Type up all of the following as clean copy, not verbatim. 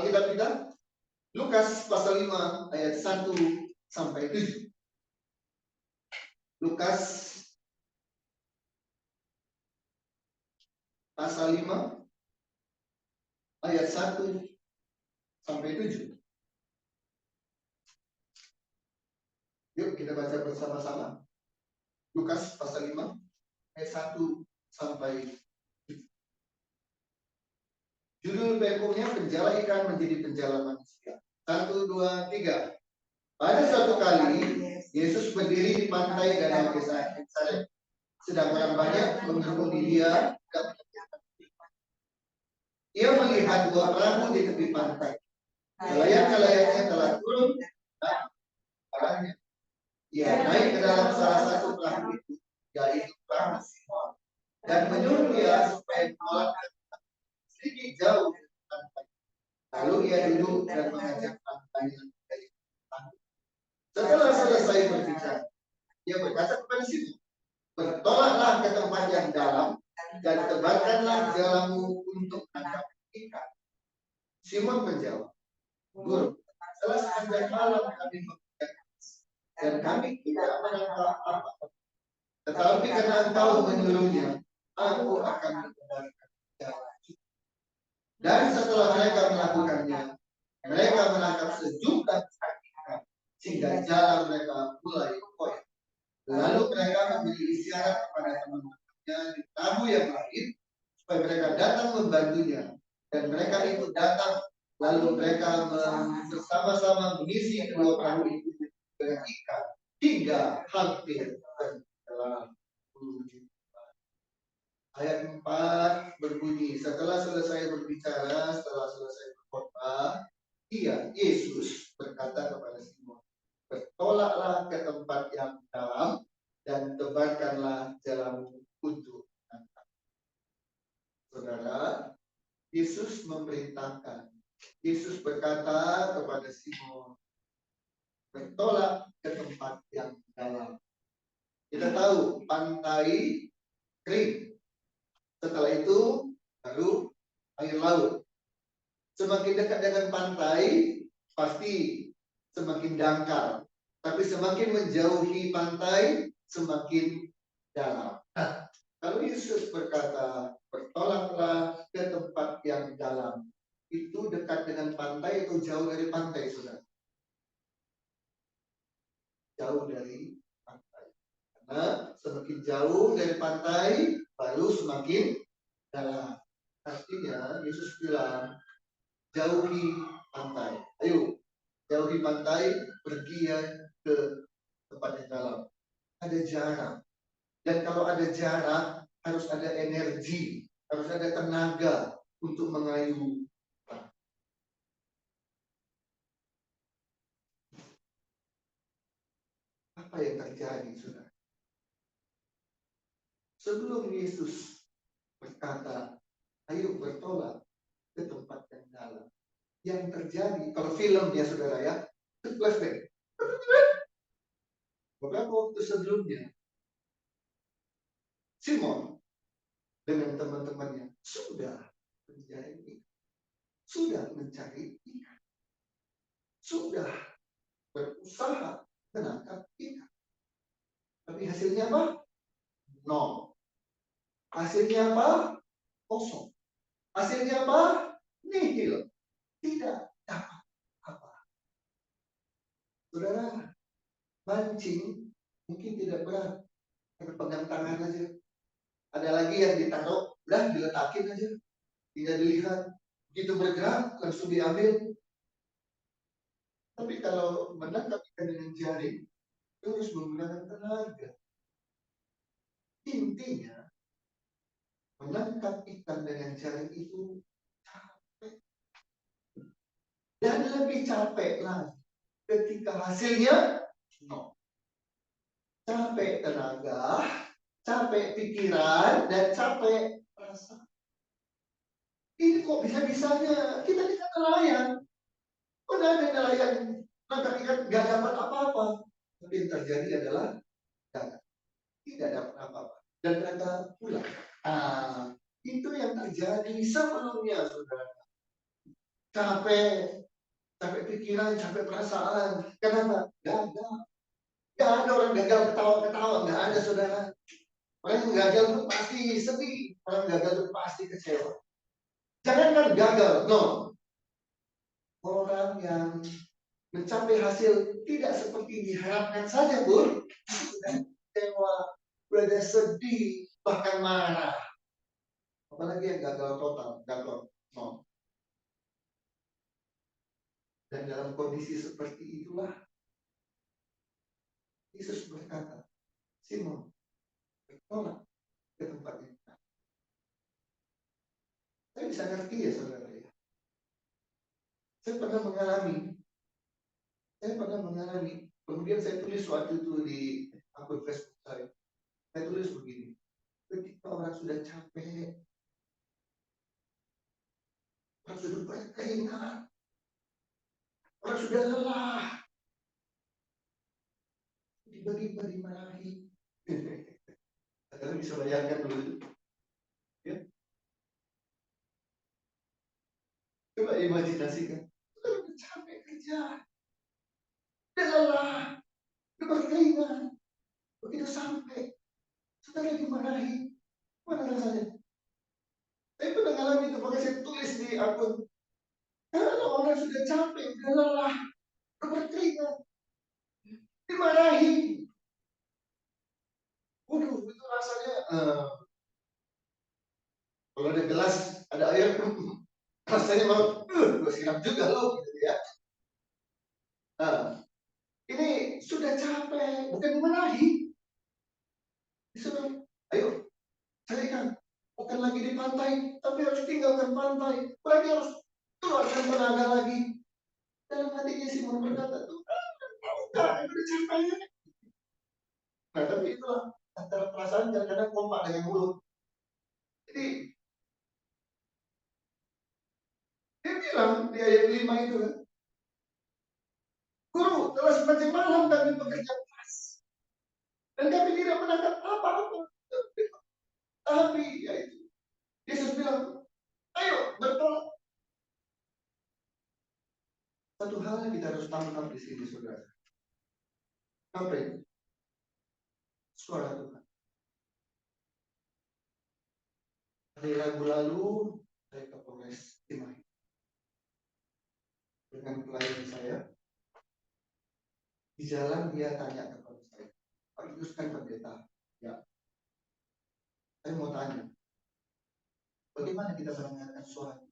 Alkitab kita, Lukas pasal 5 ayat 1 sampai 7. Lukas pasal 5 ayat 1 sampai 7. Yuk kita baca bersama-sama. Lukas pasal 5 ayat 1 sampai 7. Judul pembukunya penjala ikan menjadi penjala manusia. 1, 2, 3. Pada suatu kali Yesus berdiri di pantai Danau Genesaret, sedang orang banyak mengerumuni dia. Ia melihat dua perahu di tepi pantai. Nelayan-nelayannya telah turun dan arahnya. Ia naik ke dalam salah satu perahu itu, yaitu perahu Simon, dan menyuruh dia supaya menolak sedikit jauh dari pantai. Lalu ia duduk dan mengajak pantainya dari perahu. Setelah selesai berbicara, ia berkata kepada Simon, bertolaklah ke tempat yang dalam dan tebarkanlah jalamu untuk menangkap ikan. Simon menjawab, Guru, telah sepanjang malam kami bekerja dan kami tidak menangkap apa-apa. Tetapi karena engkau menyuruhnya, aku akan mengedarkan jalan. Dan setelah mereka melakukannya, mereka menangkap sejumlah ikan sehingga jalan mereka mulai koyak. Lalu mereka memberi isyarat kepada teman-temannya di perahu yang lain supaya mereka datang membantunya. Dan mereka itu datang. Lalu mereka bersama-sama mengisi kedua perahu itu dengan ikan hingga hampir tenggelam. Ayat 4 berbunyi, setelah selesai berbicara, setelah selesai berkhotbah, Yesus berkata kepada Simon, bertolaklah ke tempat yang dalam dan tebarkanlah jalamu untuk menangkap. Saudara, Yesus memerintahkan. Yesus berkata kepada Simon, bertolak ke tempat yang dalam. Kita tahu pantai kering. Setelah itu baru air laut. Semakin dekat dengan pantai pasti semakin dangkal. Tapi semakin menjauhi pantai semakin dalam. Kalau Yesus berkata bertolaklah ke tempat yang dalam, itu dekat dengan pantai atau jauh dari pantai, saudara? Jauh dari pantai. Karena semakin jauh dari pantai, baru semakin dalam. Artinya Yesus bilang, jauhi pantai. Ayo, jauhi pantai, pergi ya ke tempat yang dalam. Ada jarak. Dan kalau ada jarak, harus ada energi, harus ada tenaga untuk mengayuh. Apa yang terjadi, saudara? Sebelum Yesus berkata, ayo bertolak ke tempat yang dalam. Yang terjadi, kalau film ya saudara ya, itu flashback. Beberapa waktu sebelumnya, Simon dengan teman-temannya sudah mencari ikan, sudah berusaha menangkap ikan. Tapi hasilnya apa? Nol. Hasilnya apa? Kosong. Hasilnya apa? Nihil. Tidak dapat apa. Saudara, mancing mungkin tidak berat. Pegang tangan aja. Ada lagi yang ditaruh, udah diletakin aja. Tidak dilihat. Begitu bergerak, langsung diambil. Tapi kalau menangkap ikan dengan jaring, harus menggunakan tenaga. Intinya, menangkap ikan dengan jaring itu capek. Dan lebih capek lagi ketika hasilnya no. Capek tenaga, capek pikiran, dan capek rasa. Ini kok bisa-bisanya kita nelayan. Kok ada nelayan nangkap ikan nggak dapat apa-apa. Tapi yang terjadi adalah tidak dapat apa-apa. Dan mereka pulang. Itu yang terjadi sebelumnya, saudara. capek, capek pikiran, capek perasaan. Kenapa? Gagal. Gak ada orang gagal ketawa-ketawa, nggak ada saudara. Orang yang gagal itu pasti sedih, orang gagal itu pasti kecewa. Jangankan gagal, no. Orang yang mencapai hasil tidak seperti diharapkan saja, Bun. Sudah kecewa, sudah sedih, bahkan marah. Apalagi yang gagal total, gagal no. Dan dalam kondisi seperti itulah Yesus berkata, Simon, bertolak ke tempat ini. Saya bisa ngerti ya saudara ya. Saya pernah mengalami, kemudian saya tulis waktu itu di akun Facebook saya. Saya tulis begini, ketika orang sudah capek, orang sudah berkeringat, orang sudah lelah, tiba-tiba dimarahi. Kalian bisa bayangkan dulu. Ya? Coba imajinasikan. Sudah capek kerja, sudah lelah, sudah berkeringat. Begitu sampai, sudah dimarahi. Mana rasanya? Saya pernah mengalami itu, makanya saya tulis di akun. Kalau orang sudah capek, sudah lelah, sudah berkeringat, dimarahi. Waduh, itu rasanya kalau ada gelas, ada air, rasanya mau, gue siram juga loh, gitu ya. Nah, ini sudah capek, bukan dimarahi. Disuruh, ayo, carikan. Bukan lagi di pantai, tapi harus tinggalkan pantai. Berarti harus keluarkan tenaga lagi. Dalam hatinya Simon berkata, tuh, udah capek. Nah, tapi itulah antara perasaan kadang-kadang kompak dengan mulut. Jadi dia bilang di ayat 5 itu kan, Guru, telah sepanjang malam kami bekerja keras dan kami tidak menangkap apa-apa. Tapi ya itu, Yesus bilang, ayo bertolak. Satu hal yang kita harus tangkap di sini, saudara. Apa itu? Suara Tuhan. Hari Rabu lalu, saya ke Polres Cimahi dengan klien saya. Di jalan dia tanya kepada saya, Pak Yus kan pendeta. Ya, saya mau tanya, bagaimana kita mendengarkan suara?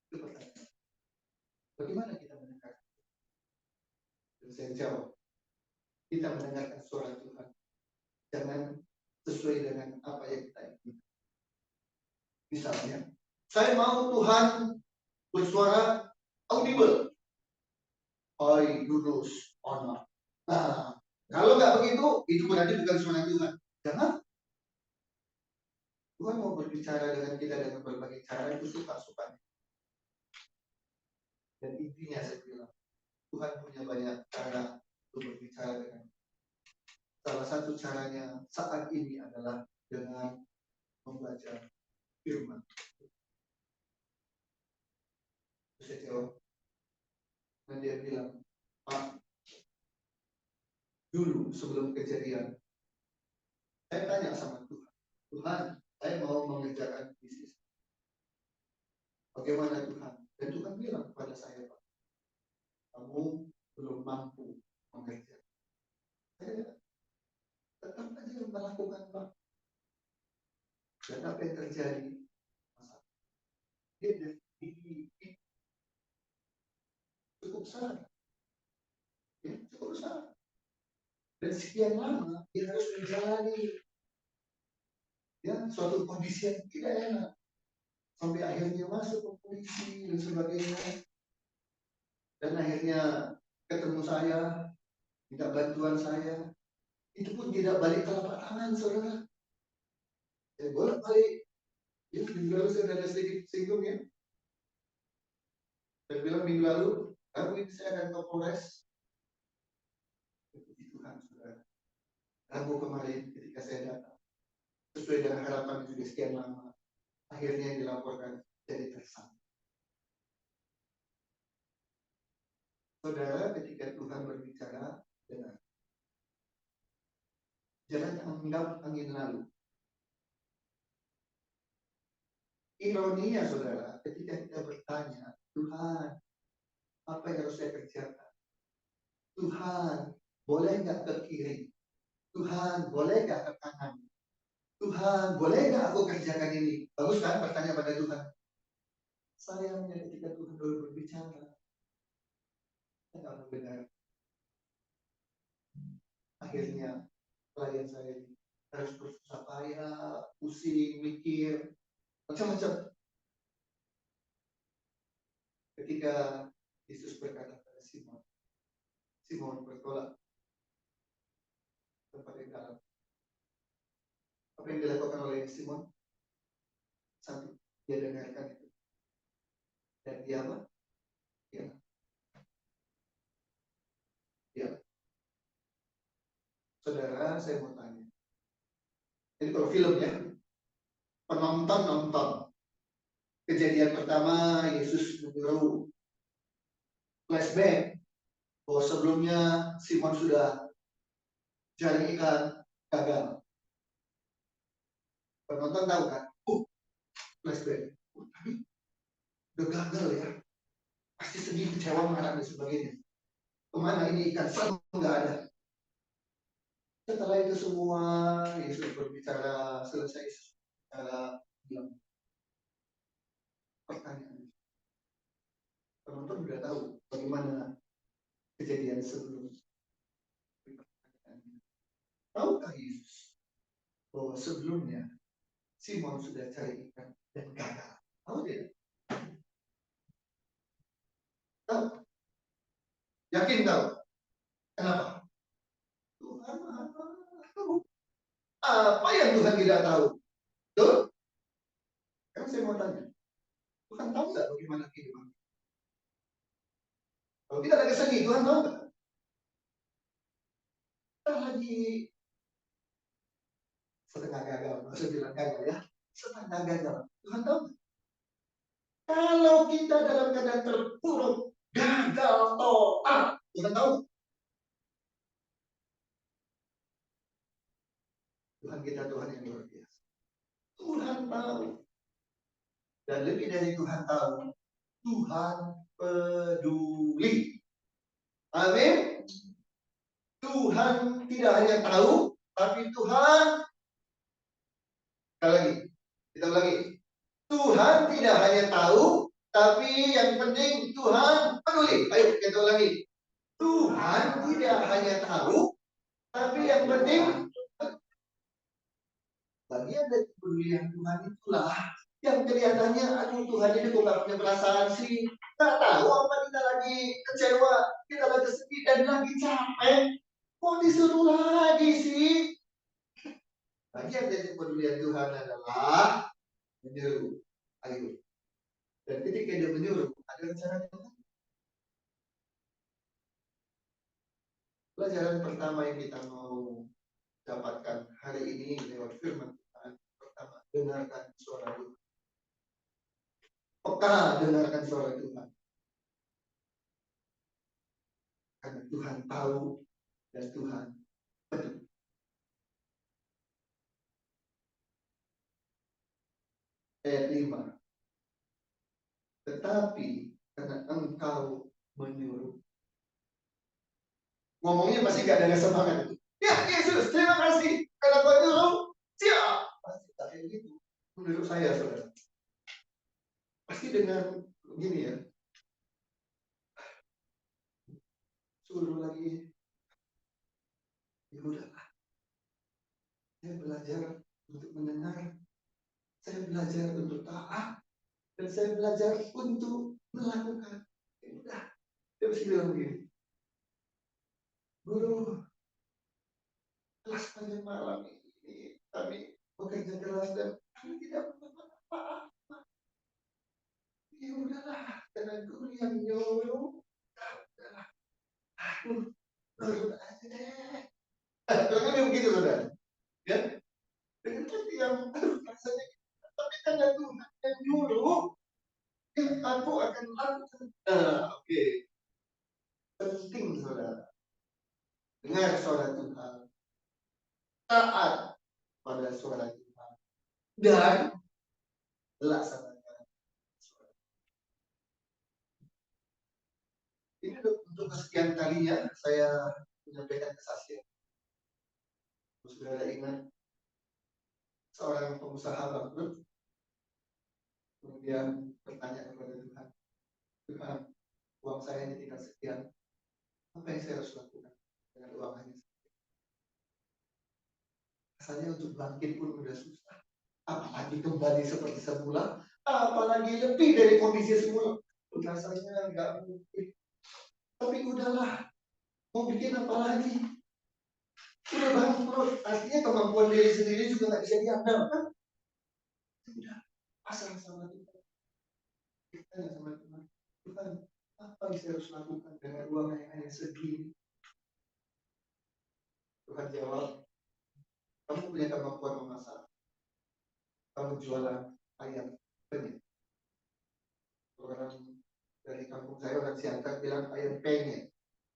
Itu pertanyaan. Bagaimana kita mendengarkan? Dan saya jawab, kita mendengarkan suara Tuhan. Jangan sesuai dengan apa yang kita inginkan. Misalnya, saya mau Tuhan bersuara audible. Oi, Yunus, honor. Nah, kalau nggak begitu, itu berarti bukan suara Tuhan. Jangan. Tuhan mau berbicara dengan kita dengan berbagai cara, itu suka-suka. Dan intinya saya bilang, Tuhan punya banyak cara untuk berbicara dengan kita. Salah satu caranya saat ini adalah dengan membaca firman. Saya jawab, dan dia bilang, Pak, dulu sebelum kejadian, saya tanya sama Tuhan, Tuhan, saya mau mengerjakan bisnis. Bagaimana Tuhan? Dan Tuhan bilang kepada saya, Pak, kamu belum mampu mengerjakan. Saya tetap aja melakukan, Pak. Dan apa yang terjadi? Dia cukup besar. Ya, cukup besar. Dan sekian lama dia harus menjalani ya suatu kondisi yang tidak enak sampai akhirnya masuk ke polisi dan sebagainya, dan akhirnya ketemu saya, minta bantuan saya, itu pun tidak balik telapak tangan, saudara. Boleh balik. Ya, minggu lalu saya ada sedikit singgung ya. Saya bilang minggu lalu, kamu ini saya akan ke Polres. Puji Tuhan, saudara. Rabu kemarin ketika saya datang, sesuai dengan harapan juga sekian lama, akhirnya dilaporkan jadi tersangka. Saudara, ketika Tuhan berbicara, dengar. Jangan anggap angin lalu. Ironinya, saudara, ketika kita bertanya, Tuhan, apa yang harus saya kerjakan? Tuhan, boleh nggak ke kiri? Tuhan, boleh nggak ke kanan? Tuhan, boleh nggak aku kerjakan ini? Bagus kan bertanya pada Tuhan? Sayangnya ketika Tuhan baru berbicara, kita nggak mendengar. Akhirnya klien saya harus bersusah payah, pusing, mikir, macam-macam. Ketika Yesus berkata pada Simon, Simon bertolak tempat yang dalam. Apa yang dilakukan oleh Simon? Satu, dia dengarkan itu. Dan dia apa? Ya. Saudara, saya mau tanya. Jadi kalau film ya, penonton nonton. Kejadian pertama, Yesus menyuruh flashback bahwa sebelumnya Simon sudah jaring ikan gagal. Penonton tahu kan? Flashback. Tapi udah gagal ya. Pasti sedih, kecewa, marah dan sebagainya. Kemana ini ikan? Selalu nggak ada. Setelah itu semua, Yesus berbicara, selesai Yesus berbicara, bilang, pertanyaan. Penonton sudah tahu bagaimana kejadian sebelum. Tahukah Yesus bahwa sebelumnya Simon sudah cari ikan dan gagal? Tahu tidak? Tahu? Yakin tahu? Kenapa? Tuhan Maha tahu. Apa yang Tuhan tidak tahu? Betul? Sekarang saya mau tanya. Tuhan tahu nggak bagaimana kehidupan? Kalau kita lagi sedih, Tuhan tahu nggak? Kita lagi setengah gagal, maksud bilang gagal ya. Setengah gagal. Tuhan tahu nggak? Kalau kita dalam keadaan terpuruk, gagal total, Tuhan tahu. Tuhan kita Tuhan yang luar biasa. Tuhan tahu. Dan lebih dari Tuhan tahu, Tuhan peduli. Amin. Tuhan tidak hanya tahu, tapi Tuhan, sekali lagi, kita ulangi. Tuhan tidak hanya tahu, tapi yang penting Tuhan peduli. Ayo kita ulangi. Tuhan tidak hanya tahu, tapi yang penting bagian dari kepedulian Tuhan itulah yang kelihatannya, aduh Tuhan ini kok gak punya perasaan sih. Gak tahu apa kita lagi kecewa, kita lagi sedih dan lagi capek. Kok disuruh lagi sih? Bagian dari kepedulian Tuhan adalah menyuruh. Ayo. Dan ketika dia menyuruh, ada rencana Tuhan. Pelajaran pertama yang kita mau dapatkan hari ini lewat firman Tuhan. Pertama, dengarkan suara Tuhan. Peka dengarkan suara Tuhan. Karena Tuhan tahu dan Tuhan peduli. Ayat 5. Tetapi karena engkau menyuruh. Ngomongnya pasti gak ada semangat. Ya Yesus, terima kasih. Karena kau nyuruh, siap. Pasti tak kayak gitu. Menurut saya, saudara. Pasti dengan begini ya. Suruh lagi. Ya udahlah. Saya belajar untuk mendengar. Saya belajar untuk taat. Dan saya belajar untuk melakukan. Ya udah. Dia mesti bilang begini. Guru, kelas pada malam ini kami bekerja keras dan kami tidak mendapat apa-apa. Ya udahlah, karena guru yang nyuruh, udahlah, aku nurut aja deh. Karena dia begitu, saudara. Ya, dengan hati yang rasanya, tapi karena Tuhan yang nyuruh, ya aku akan lakukan. Oke. Penting saudara. Dengar suara Tuhan. Taat pada suara Tuhan. Dan laksanakan suara. Ini untuk kesekian kalinya saya menyampaikan kesaksian. Saudara ingat seorang pengusaha bangkrut, kemudian bertanya kepada Tuhan, Tuhan, uang saya ini tinggal sekian, apa yang saya harus lakukan dengan uang hanya sekian? Rasanya untuk bangkit pun sudah susah, apalagi kembali seperti semula, apalagi lebih dari kondisi semula. Rasanya nggak mungkin. Tapi udahlah, mau bikin apa lagi? Udah bangkrut, artinya kemampuan diri sendiri juga nggak bisa diandalkan. Udah, pasrah sama Tuhan. Kita sama Tuhan. Tuhan, apa yang saya harus lakukan dengan uang yang hanya segini? Tuhan jawab, kamu punya kemampuan memasak. Kamu jualan ayam penyet. Orang dari kampung saya, orang Siantar bilang ayam penyet.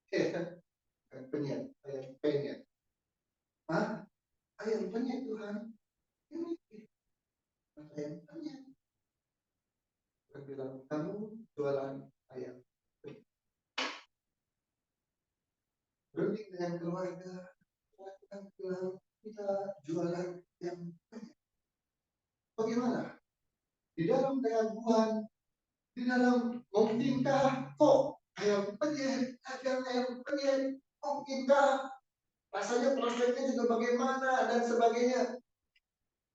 Ayam penyet, ayam penyet. Hah? Ayam penyet Tuhan? Ini ayam penyet. Tuhan bilang, kamu jualan ayam penyet. Berunding dengan keluarga, Tuhan bilang, kita jualan ayam penyet. Bagaimana? Di dalam keraguan, di dalam mungkinkah kok ayam penyet, ayam penyet, mungkinkah rasanya prospeknya juga bagaimana dan sebagainya.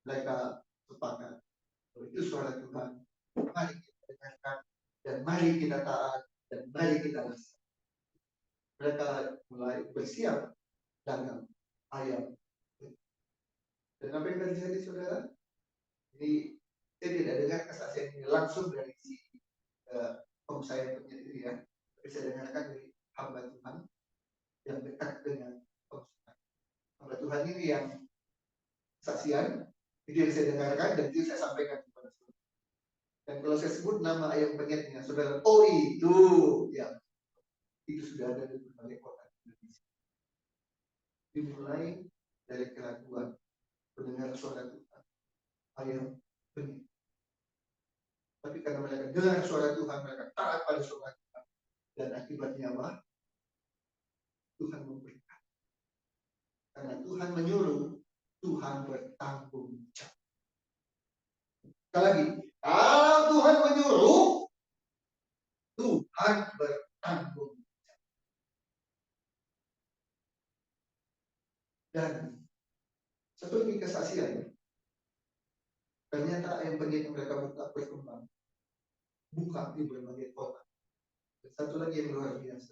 Mereka sepakat. Itu suara Tuhan. Mari kita dengarkan dan mari kita taat dan mari kita laksanakan. Mereka mulai bersiap dagang ayam. Dan apa yang terjadi saudara? Ini saya tidak dengar kesaksian ini langsung dari si pengusaha yang punya ini ya. Tapi saya dengarkan dari hamba Tuhan yang dekat dengan pengusaha. Hamba Tuhan ini yang kesaksian itu yang saya dengarkan dan itu saya sampaikan kepada saudara. Dan kalau saya sebut nama ayam penyetnya saudara, oh itu ya, itu sudah ada di berbagai kota Indonesia. Dimulai dari keraguan, mendengar suara Tuhan, ayam penyet. Tapi karena mereka dengar suara Tuhan, mereka taat pada suara Tuhan, dan akibatnya apa? Tuhan memberikan. Karena Tuhan menyuruh, Tuhan bertanggung jawab. Sekali lagi, kalau Tuhan menyuruh, Tuhan bertanggung jawab. Dan seperti kesaksian, ternyata ayam penyet yang mereka buka berkembang, buka di berbagai kota. Dan satu lagi yang luar biasa,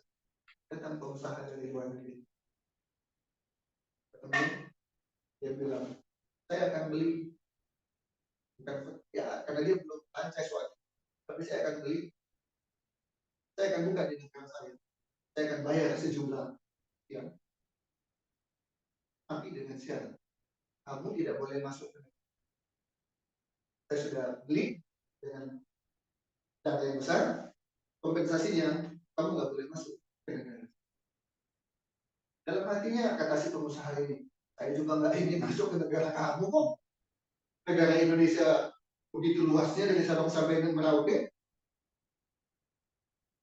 datang pengusaha dari luar negeri. Ketemu, dia bilang, saya akan beli, bukan ya karena dia belum franchise waktu, tapi saya akan beli, saya akan buka di negara saya akan bayar sejumlah ya, tapi dengan syarat kamu tidak boleh masuk ke negara. Saya sudah beli dengan dana yang besar, kompensasinya kamu nggak boleh masuk ke negara. Dalam hatinya kata si pengusaha ini, saya juga nggak ingin masuk ke negara kamu kok. Negara Indonesia begitu luasnya dari Sabang sampai dengan Merauke.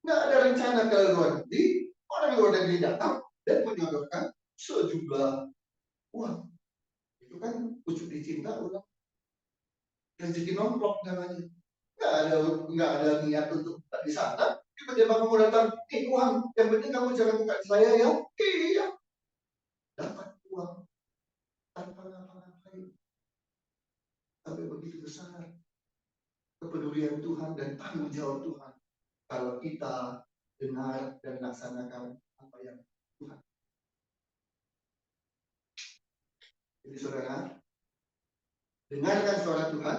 Nggak ada rencana ke luar negeri, orang luar negeri datang dan menyodorkan sejumlah uang. Itu kan wujud dicinta uang. Rezeki nomplok namanya. Nggak ada niat untuk di sana. Tiba-tiba kamu datang, uang. Yang penting kamu jangan bukan saya ya. Iya. Dapat uang tanpa ngapa-ngapain. Sampai begitu besar kepedulian Tuhan dan tanggung jawab Tuhan. Kalau kita dengar dan laksanakan apa yang Tuhan. Jadi saudara, dengarkan suara Tuhan.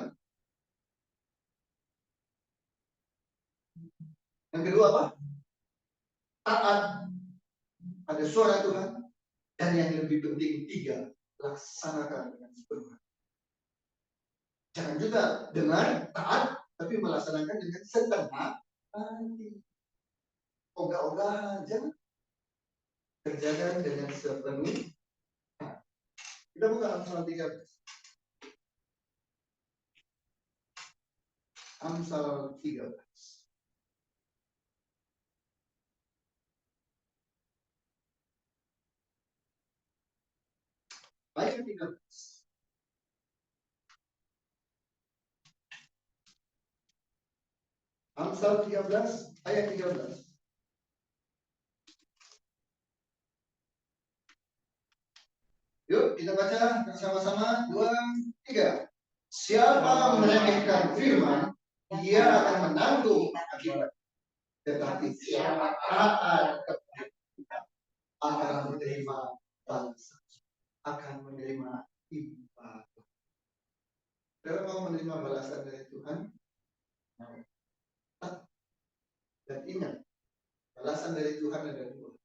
Yang kedua apa? Taat pada suara Tuhan. Dan yang lebih penting tiga, laksanakan dengan sepenuhnya. Jangan juga dengar, taat, tapi melaksanakan dengan setengah hati. Ogah-ogahan, jangan. kerjakan dengan sepenuh. Kita buka Amsal 13. Amsal 13. Ayat 13. Amsal 13 ayat 13. Yuk kita baca bersama-sama 2, 3. Siapa meremehkan firman, dia akan menanggung akibat. Tetapi siapa taat kepada kita akan menerima balasan, akan menerima imbal. Saudara mau menerima balasan dari Tuhan? Dan ingat, balasan dari Tuhan ada dua.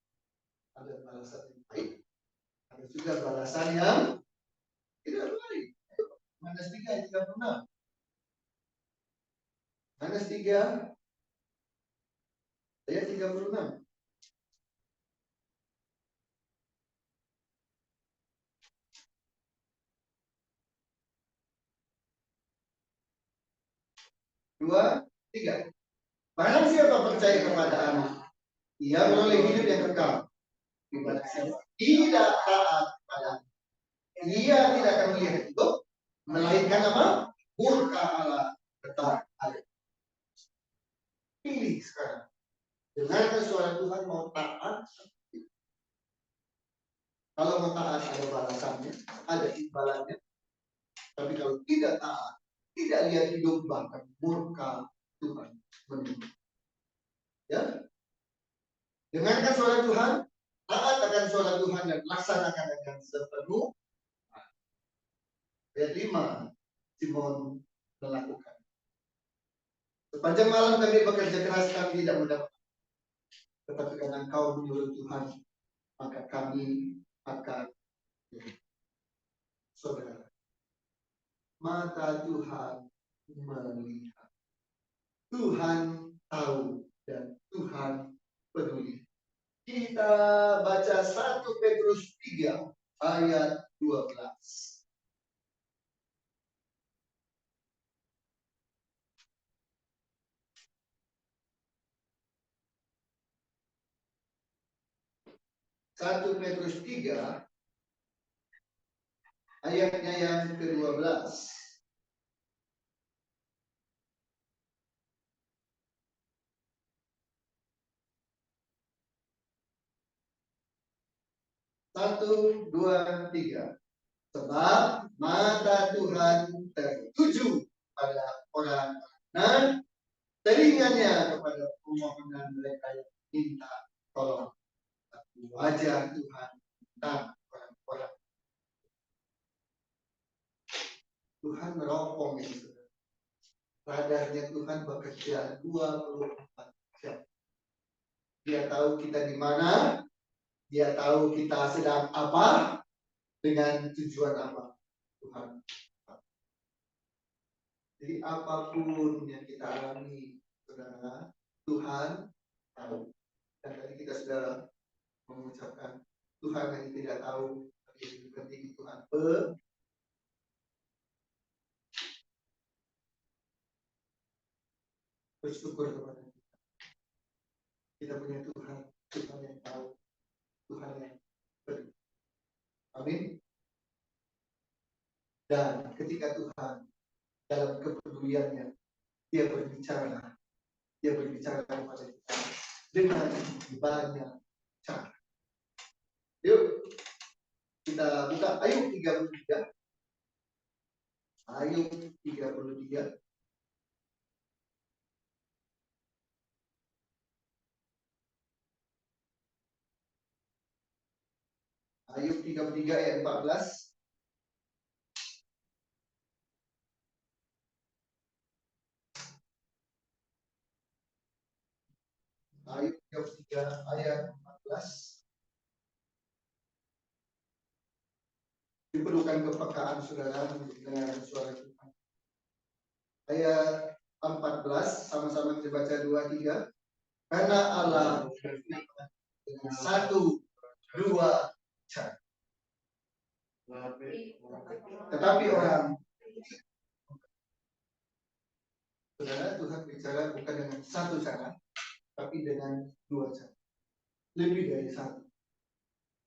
Ada balasan yang baik, ada juga balasan yang tidak baik. Mandas 3 ayat 36. Mandas 3 ayat 36. Dua, tiga. Barang siapa percaya kepada anak, ia beroleh hidup yang kekal. Barang siapa tidak taat kepada, ia tidak akan melihat hidup, melainkan apa? Murka Allah tetap ada. Pilih sekarang. Dengarkan suara Tuhan, mau taat. Kalau mau taat ada balasannya, ada imbalannya. Tapi kalau tidak taat, tidak lihat hidup, bahkan murka Tuhan menunggu. Ya, dengarkan suara Tuhan, taat akan suara Tuhan dan laksanakan dengan sepenuh. Ayat 5, Simon melakukan. Sepanjang malam kami bekerja keras, kami tidak mendapat. Tetapi karena Engkau menyuruh Tuhan, maka kami akan. Saudara, mata Tuhan melihat, Tuhan tahu, dan Tuhan peduli. Kita baca 1 Petrus 3 ayat 12. 1 Petrus 3 ayatnya yang ke-12. Satu, dua, tiga. Sebab mata Tuhan tertuju pada orang dan telinganya kepada permohonan mereka yang minta tolong. Wajah Tuhan tentang orang-orang. Tuhan meropong itu. Radarnya Tuhan bekerja 24 jam. Dia tahu kita di mana, dia tahu kita sedang apa, dengan tujuan apa. Tuhan. Jadi apapun yang kita alami, saudara, Tuhan tahu. Dan tadi kita sudah mengucapkan Tuhan yang tidak tahu, tapi yang penting Tuhan bersyukur kepada kita. Kita punya Tuhan, Tuhan yang tahu, Tuhan yang beri. Amin. Dan ketika Tuhan dalam kepeduliannya, dia berbicara kepada kita dengan banyak cara. Yuk, kita buka Ayub 33. Ayub 33. Ayub 33 ayat 14. Ayub 33 ayat 14. Diperlukan kepekaan saudara untuk mendengar suara Tuhan. Ayat 14, sama-sama kita baca 2, 3. Karena Allah berfirman dengan satu dua cara. Tetapi orang, saudara, Tuhan bicara bukan dengan satu cara, tapi dengan dua cara. Lebih dari satu.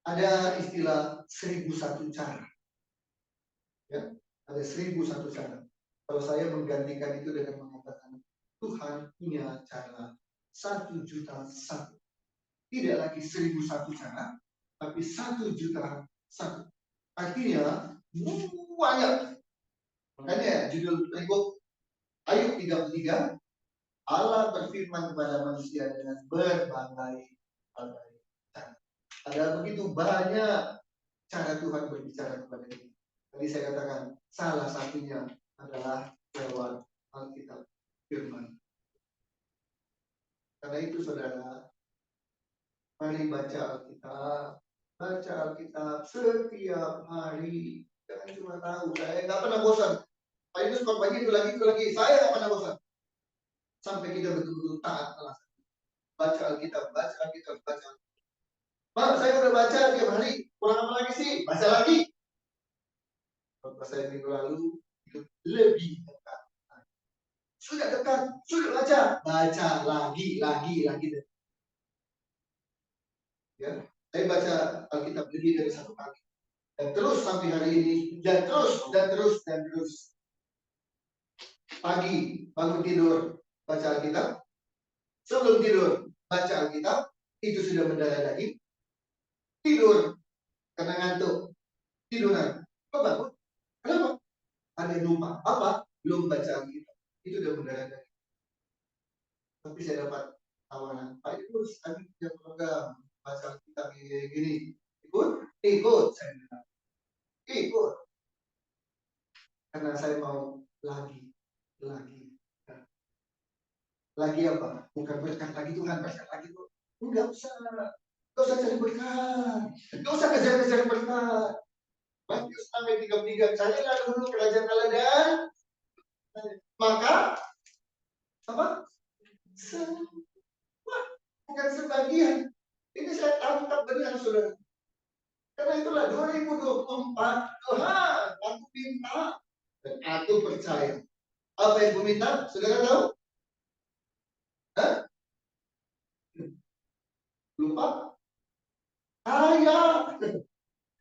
Ada istilah 1001 cara. Ya, ada 1001 cara. Kalau saya menggantikan itu dengan mengatakan Tuhan punya cara 1.000.001. Tidak lagi 1001 cara, tapi 1.000.001. Artinya banyak. Makanya judul berikut Ayub 33, Allah berfirman kepada manusia dengan berbagai cara. Ada begitu banyak cara Tuhan berbicara kepada kita. Tadi saya katakan salah satunya adalah lewat Alkitab firman. Karena itu saudara, mari baca Alkitab. Baca Alkitab setiap hari. Jangan cuma tahu. Saya nggak pernah bosan. Pak itu khotbahnya itu lagi. Saya nggak pernah bosan. Sampai kita betul-betul taat. Baca Alkitab, baca Alkitab, baca Alkitab. Pak, saya udah baca tiap hari. Kurang apa lagi sih? Baca lagi. Khotbah saya minggu lalu itu lebih dekat. Sudah dekat, sudah baca. Baca lagi. Ya, saya baca Alkitab lebih dari satu kali. Dan terus sampai hari ini, dan terus. Pagi, bangun tidur, baca Alkitab. Sebelum tidur, baca Alkitab. Itu sudah mendarah daging. Tidur, karena ngantuk. Tiduran. Kok bangun? Kenapa? Ada yang lupa. Apa? Belum baca Alkitab. Itu sudah mendarah daging. Tapi saya dapat tawaran. Pak Idrus, tadi punya program baca Alkitab gini. Ikut. Saya bilang. Ikut. Karena saya mau lagi. Lagi apa? Bukan berkat lagi Tuhan, berkat lagi Tuhan. Enggak usah cari berkat. Enggak usah kejar-kejar berkat. Matius 6:33, carilah dulu kerajaan Allah dan maka apa? Semua, bukan sebagian. Ini saya tangkap benar, saudara. Karena itulah 2024 Tuhan, aku minta dan aku percaya. Apa yang aku minta? Saudara tahu? Hah? Lupa?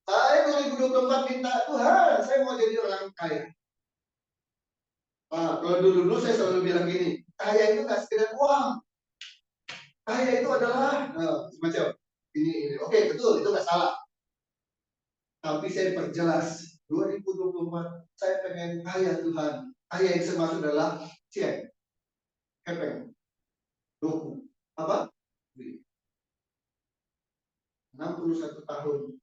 Saya 2024 minta Tuhan, saya mau jadi orang kaya. Kalau dulu saya selalu bilang gini, kaya itu nggak sekedar uang. Kaya itu adalah semacam ini. Oke, betul, itu nggak salah. Tapi saya perjelas, 2024 saya pengen kaya Tuhan. Kaya yang saya maksud adalah kepeng, doku, apa? 61 tahun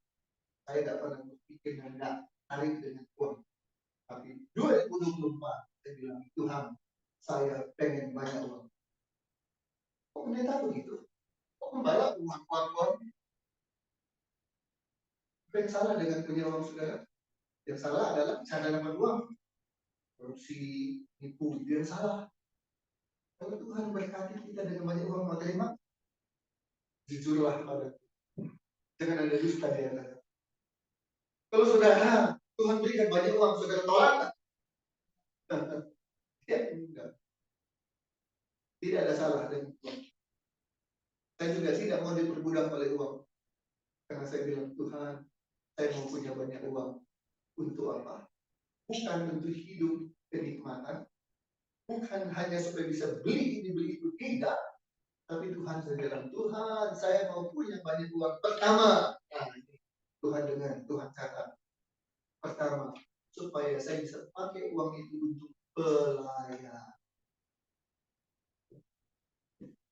saya tidak pernah berpikir hendak tarik dengan uang. Tapi 2024 saya bilang, Tuhan, saya pengen banyak uang. Kok pendeta begitu? Kok membalas uang? Apa yang salah dengan punya uang, saudara? Yang salah adalah cara dapat uang. Korupsi, nipu, itu yang salah. Kalau Tuhan berkati kita dengan banyak uang, mau terima? Jujurlah pada. Jangan ada dusta di antara. Kalau saudara, Tuhan berikan banyak uang, saudara tolak tak? Enggak. Tidak ada salah dengan uang. Saya juga tidak mau diperbudak oleh uang. Karena saya bilang, Tuhan, saya mau punya banyak uang. Untuk apa? Bukan untuk hidup kenikmatan. Bukan hanya supaya bisa beli ini, beli itu. Tidak. Tapi Tuhan saya bilang, Tuhan, saya mau punya banyak uang. Pertama, Tuhan dengar, Tuhan catat. Pertama, supaya saya bisa pakai uang itu untuk pelayan.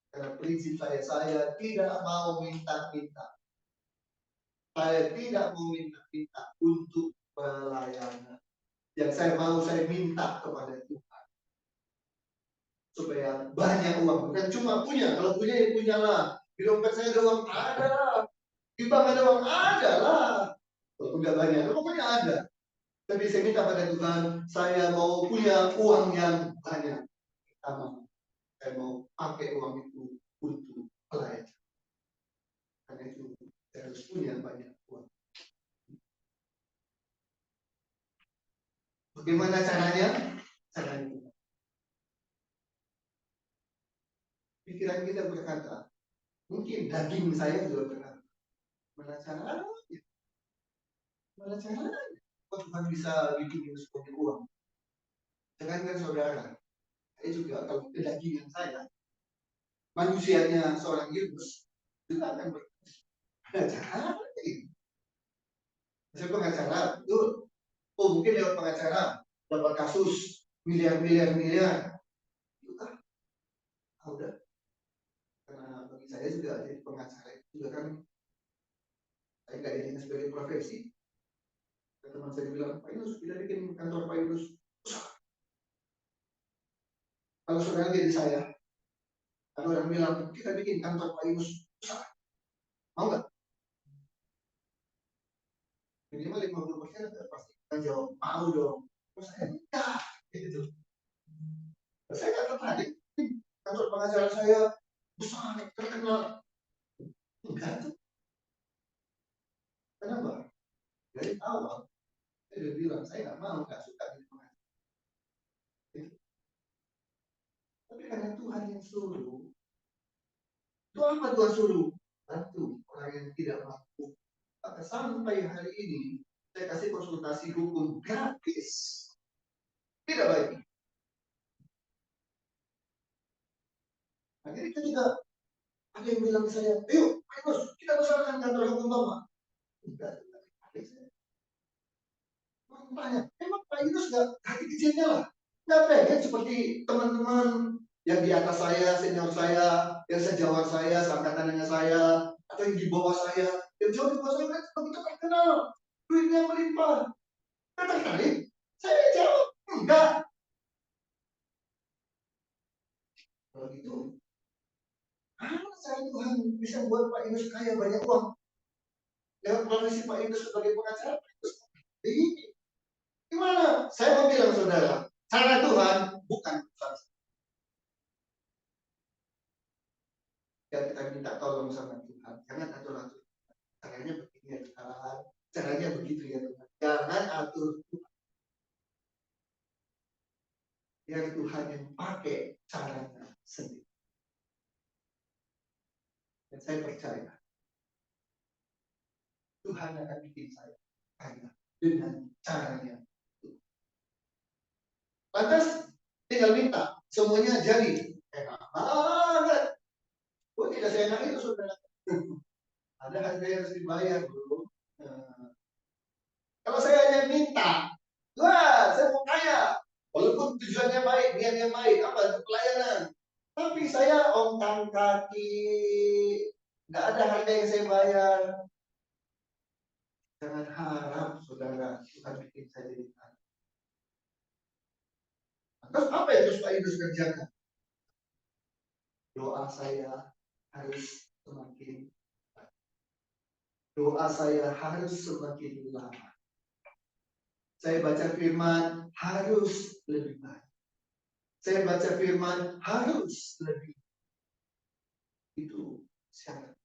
Karena prinsip saya tidak mau minta-minta. Saya tidak mau minta-minta untuk pelayanan. Yang saya mau, saya minta kepada Tuhan. Supaya banyak uang. Bukan cuma punya. Kalau punya, ya punyalah. Di dompet saya ada uang, ada lah. Di bank ada uang, ada lah. Walaupun nggak banyak, pokoknya ada. Tapi saya minta pada Tuhan, saya mau punya uang yang banyak. Pertama, saya mau pakai uang itu untuk pelayanan. Karena itu, saya harus punya punya banyak uang. Bagaimana caranya? Caranya pikiran kita berkata, mungkin daging saya juga berkata, mana caranya? Mana caranya? Kok Tuhan bisa bikin itu sebagai uang? Jangankan saudara, saya juga kalau kedagingan saya, manusianya seorang Yunus juga akan ada cara. Saya pengacara, betul. Oh mungkin lewat pengacara dapat kasus miliar. Udah, karena bagi saya juga jadi pengacara itu juga kan saya nggak jadinya sebagai profesi. Teman saya bilang, Pak Yunus, kita bikin kantor Pak Yunus. Kalau saudara jadi saya, ada orang bilang, kita bikin kantor Pak Yunus. Mau nggak? Minimal 50% pasti kita jawab, mau dong. Terus saya enggak, gitu. Saya nggak tertarik. Kantor pengacara saya besar, terkenal. Enggak tuh. Kenapa? Dari awal, saya udah bilang, saya nggak mau, nggak suka jadi pengacara. Tapi karena Tuhan yang suruh, itu apa Tuhan suruh? Bantu orang yang tidak mampu. Maka sampai hari ini, saya kasih konsultasi hukum gratis. Tidak baik. Akhirnya ketika ada yang bilang ke saya, ayo, Mas, kita besarkan kantor hukum Bapak. Tidak, tanya, emang Pak Yunus nggak hati kecilnya lah? Nggak pengen seperti teman-teman yang di atas saya, senior saya, yang sejawat saya, seangkatan dengan saya, atau yang di bawah saya, yang jauh di bawah saya, kan begitu terkenal, duitnya melimpah. Nggak tertarik? Saya jawab, enggak. Kalau gitu, saya Tuhan bisa buat Pak Yunus kaya banyak uang. Lewat profesi Pak Yunus sebagai pengacara, ini gimana? Saya mau bilang saudara, cara Tuhan bukan urusan. Dan kita minta tolong sama Tuhan. Jangan atur-atur. Caranya begini ya Tuhan. Caranya begitu ya Tuhan. Jangan atur Tuhan. Biar Tuhan yang pakai caranya sendiri. Dan saya percaya Tuhan akan bikin saya kaya dengan caranya. Lantas tinggal minta semuanya jadi. Enak banget. Oh tidak seenak itu saudara. Ada harga yang harus dibayar bro. Kalau saya hanya minta, wah saya mau kaya. Walaupun tujuannya baik, niatnya baik, apa itu pelayanan. Tapi saya ongkang kaki, nggak ada harga yang saya bayar. Jangan harap saudara Tuhan bikin saya jadi kaya. Terus apa yang harus Pak Yunus kerjakan? Doa saya harus semakin baik. Doa saya harus semakin lama. Saya baca firman harus lebih baik. Saya baca firman harus lebih. Itu syarat.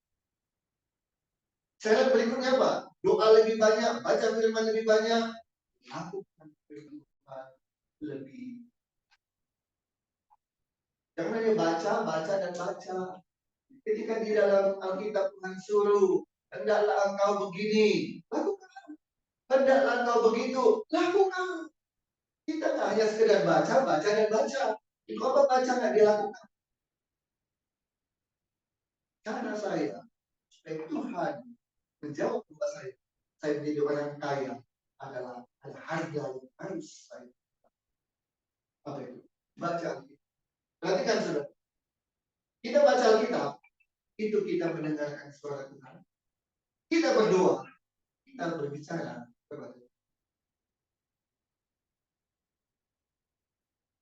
Syarat berikutnya apa? Doa lebih banyak, baca firman lebih banyak, lakukan firman lebih. Jangan hanya baca, dan baca. Ketika di dalam Alkitab Tuhan suruh, hendaklah engkau begini, lakukan. Hendaklah engkau begitu, lakukan. Kita nggak hanya sekedar baca, dan baca. Itu apa baca nggak dilakukan? Cara saya, supaya Tuhan menjawab doa saya menjadi orang kaya adalah ada harga yang harus saya. Apa itu? Baca Alkitab. Perhatikan saudara. Kita baca Alkitab, itu kita mendengarkan suara Tuhan. Kita berdoa, kita berbicara kepada Tuhan.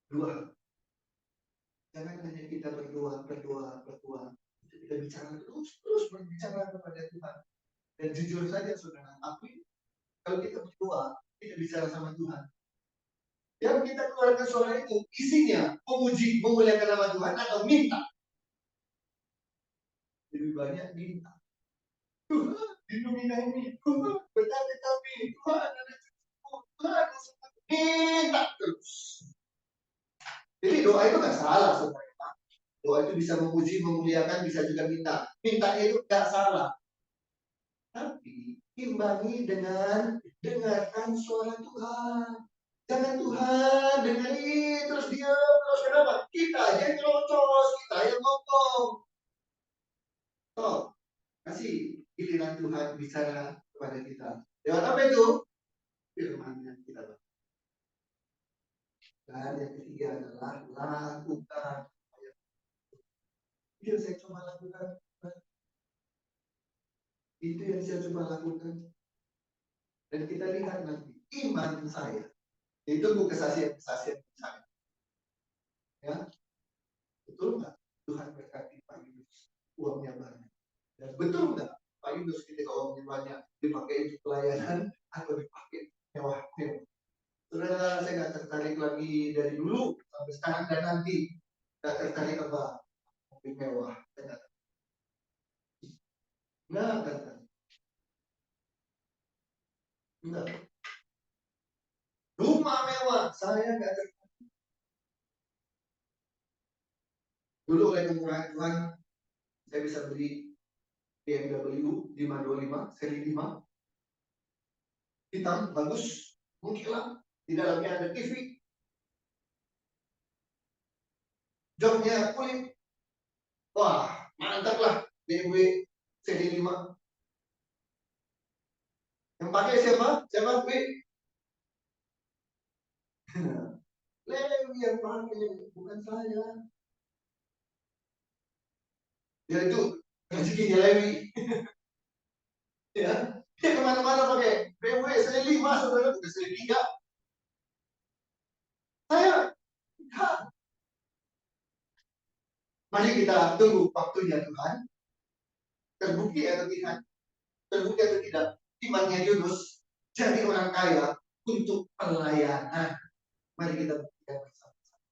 Dua. Jangan hanya kita berdoa. Kita bicara terus berbicara kepada Tuhan. Dan jujur saja saudara, kalau kita berdoa, kita bicara sama Tuhan. Yang kita keluarkan suara itu isinya memuji, memuliakan nama Tuhan atau minta. Lebih banyak minta. Tuhan lindungi kami, Tuhan berkati kami, Tuhan ada Tuhan minta terus. Jadi doa itu nggak salah saudara. Doa itu bisa memuji, memuliakan, bisa juga minta. Minta itu nggak salah. Tapi imbangi dengan dengarkan suara Tuhan. Jangan Tuhan dengerin terus diam terus, kenapa? Kita aja yang ngelocos, kita yang ngomong. Oh, kasih giliran Tuhan bicara kepada kita. Lewat apa itu? Firman-Nya kita baca. Dan yang ketiga adalah lakukan. Itu yang saya coba lakukan. Itu yang saya coba lakukan. Dan kita lihat nanti iman saya. Itu bukan kesaksian saya. Ya, betul nggak? Tuhan berkati Pak Yunus, uangnya banyak. Dan betul nggak Pak Yunus ketika uangnya banyak dipakai untuk pelayanan atau dipakai mewah-mewah? Saudara, saya nggak tertarik lagi dari dulu sampai sekarang dan nanti. Nggak tertarik apa mobil mewah. Nggak tertarik. Nggak. Rumah mewah, saya nggak tertarik. Dulu oleh kemurahan Tuhan, saya bisa beli BMW 525 seri 5 hitam bagus, mengkilat, di dalamnya ada TV, joknya kulit. Wah, mantap lah BMW seri 5. Yang pakai siapa? Siapa? Lewi yang pakai, bukan saya. Ya itu rezekinya Lewi. Ya, dia kemana-mana pakai BMW seri 5, saudara, bukan seri 3. Saya, enggak. Mari kita tunggu waktunya Tuhan. Terbukti atau tidak? Terbukti atau tidak? Imannya Yunus jadi orang kaya untuk pelayanan. Mari kita buktikan bersama-sama.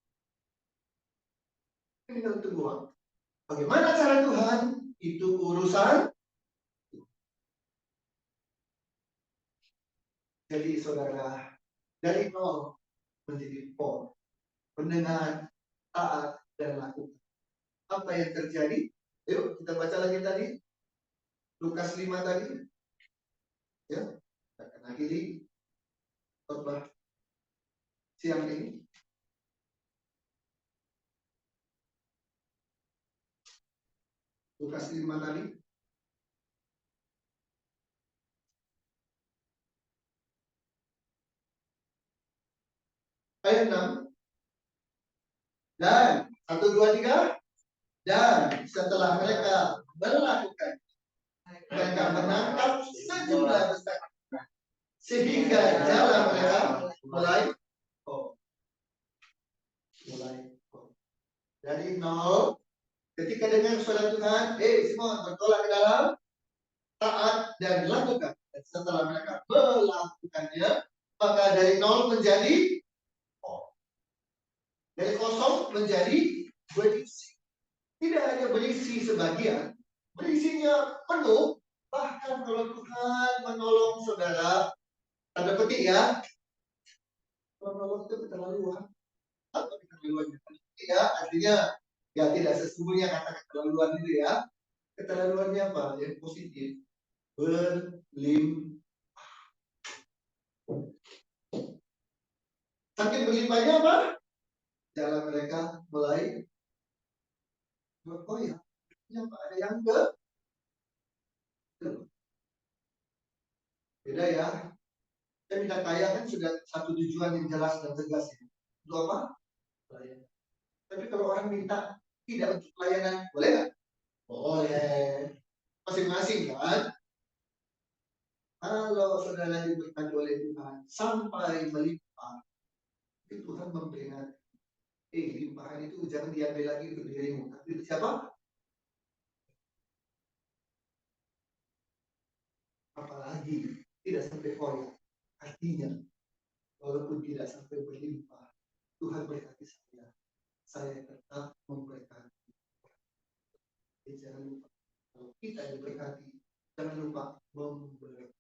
Ini kita tunggu waktu. Bagaimana cara Tuhan? Itu urusan. Jadi saudara, dari nol menjadi pol. Mendengar, taat, dan lakukan. Apa yang terjadi? Yuk kita baca lagi tadi. Lukas 5 tadi. Ya, kita akan akhiri khotbah siang ini. Lukas 5 tadi. Ayat 6. Dan 1, 2, 3. Dan setelah mereka melakukan, mereka menangkap sejumlah besar sehingga jalan mereka mulai dari nol. Ketika dengar suara Tuhan, Simon bertolak ke dalam, taat dan lakukan. Dan setelah mereka melakukannya, maka dari nol menjadi dari kosong menjadi berisi. Tidak hanya berisi sebagian, berisinya penuh. Bahkan kalau Tuhan menolong saudara, tanda petik ya, menolong itu keterlaluan. Apa keterlaluan? Ya, artinya ya tidak sesungguhnya kata keterlaluan itu ya. Keterlaluannya apa? Yang positif. Berlimpah. Saking berlimpahnya apa? Jalan mereka mulai berkoyak. Apa? Ada yang beda ya. Kita minta kaya kan sudah satu tujuan yang jelas dan tegas ya. Itu apa? Pelayanan. Tapi kalau orang minta tidak untuk pelayanan, boleh nggak? Boleh. Masing-masing kan? Kalau saudara diberkati oleh Tuhan sampai melimpah, itu Tuhan memperingatkan. Limpahan itu jangan diambil lagi untuk dirimu. Tapi itu siapa? Apalagi tidak sampai koyak. Artinya, walaupun tidak sampai berlimpah, Tuhan berkati saya. Saya tetap memberkati. Jangan lupa, kalau kita diberkati, Jangan lupa memberi.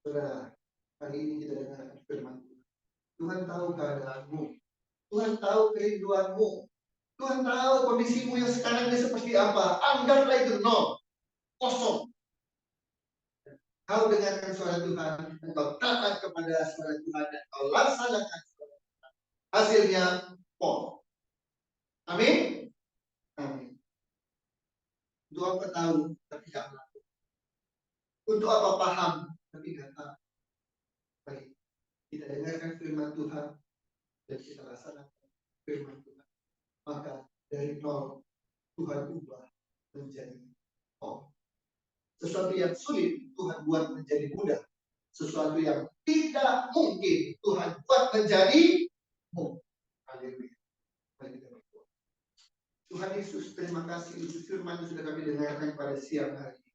Saudara, hari ini kita dengarkan firman Tuhan. Tuhan tahu keadaanmu. Tuhan tahu kerinduanmu. Tuhan tahu kondisimu yang sekarang ini seperti apa. Anggaplah itu nol. Kosong. Kau dengarkan suara Tuhan, engkau taat kepada suara Tuhan, dan kau laksanakan suara Tuhan. Hasilnya, pol. Amin? Amin. Untuk apa tahu, tapi tidak melakukan. Untuk apa paham, tapi tidak tahu. Baik, kita dengarkan firman Tuhan, dan kita laksanakan firman Tuhan. Maka dari nol, Tuhan ubah menjadi nol. Sesuatu yang sulit, Tuhan buat menjadi mudah. Sesuatu yang tidak mungkin, Tuhan buat menjadi mungkin. Haleluya. Tuhan Yesus, terima kasih untuk firman yang sudah kami dengarkan pada siang hari.